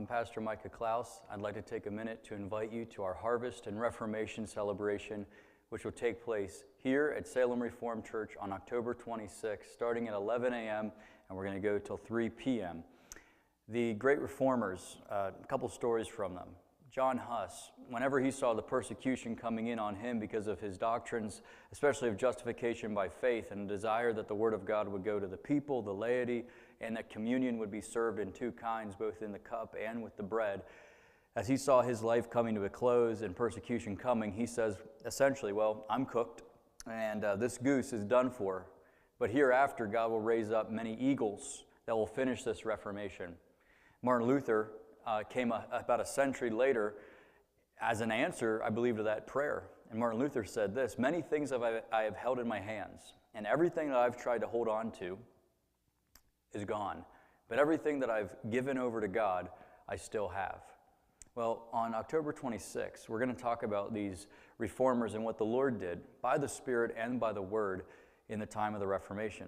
I'm Pastor Micah Klaus. I'd like to take a minute to invite you to our Harvest and Reformation celebration, which will take place here at Salem Reformed Church on October 26th, starting at 11 a.m., and we're going to go till 3 p.m. The great reformers, a couple stories from them. John Huss, whenever he saw the persecution coming in on him because of his doctrines, especially of justification by faith and a desire that the Word of God would go to the people, the laity, and that communion would be served in two kinds, both in the cup and with the bread, as he saw his life coming to a close and persecution coming, he says, essentially, well, I'm cooked, and this goose is done for, but hereafter God will raise up many eagles that will finish this Reformation. Martin Luther came about a century later as an answer, I believe, to that prayer. And Martin Luther said this, many things I have held in my hands, and everything that I've tried to hold on to is gone. But everything that I've given over to God, I still have. Well, on October 26th, we're going to talk about these reformers and what the Lord did by the Spirit and by the Word in the time of the Reformation.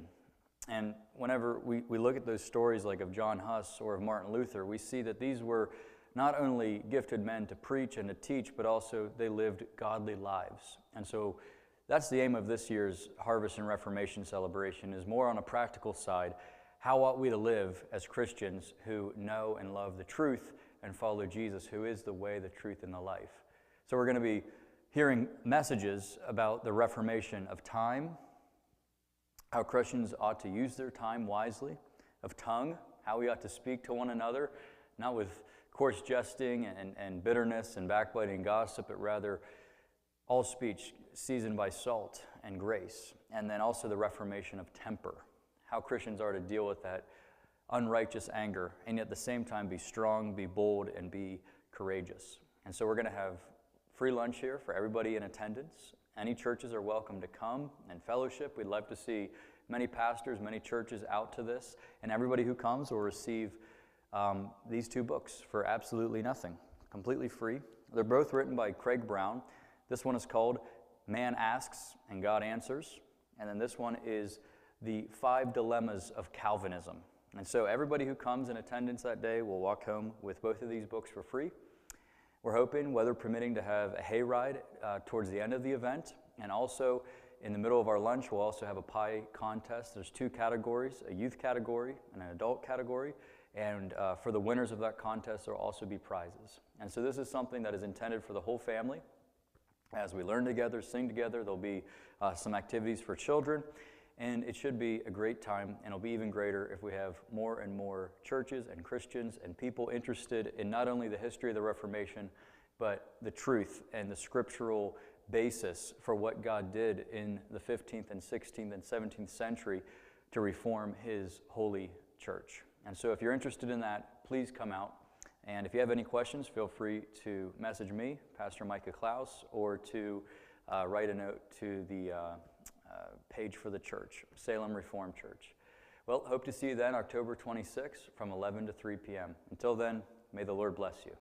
And whenever we look at those stories like of John Huss or of Martin Luther, we see that these were not only gifted men to preach and to teach, but also they lived godly lives. And so that's the aim of this year's Harvest and Reformation celebration, is more on a practical side. How ought we to live as Christians who know and love the truth and follow Jesus, who is the way, the truth, and the life? So we're going to be hearing messages about the reformation of time, how Christians ought to use their time wisely, of tongue, how we ought to speak to one another, not with coarse jesting and bitterness and backbiting and gossip, but rather all speech seasoned by salt and grace. And then also the reformation of temper, how Christians are to deal with that unrighteous anger, and yet at the same time be strong, be bold, and be courageous. And so we're going to have free lunch here for everybody in attendance. Any churches are welcome to come and fellowship. We'd love to see many pastors, many churches out to this, and everybody who comes will receive these two books for absolutely nothing, completely free. They're both written by Craig Brown. This one is called Man Asks and God Answers, and then this one is The 5 Dilemmas of Calvinism. And so everybody who comes in attendance that day will walk home with both of these books for free. We're hoping, weather permitting, to have a hayride towards the end of the event. And also, in the middle of our lunch, we'll also have a pie contest. There's 2 categories, a youth category and an adult category. And for the winners of that contest, there will also be prizes. And so this is something that is intended for the whole family. As we learn together, sing together, there'll be some activities for children. And it should be a great time, and it'll be even greater if we have more and more churches and Christians and people interested in not only the history of the Reformation, but the truth and the scriptural basis for what God did in the 15th and 16th and 17th century to reform His holy church. And so if you're interested in that, please come out. And if you have any questions, feel free to message me, Pastor Micah Klaus, or to write a note to the page for the church, Salem Reformed Church. Well, hope to see you then, October 26th, from 11 to 3 p.m. Until then, may the Lord bless you.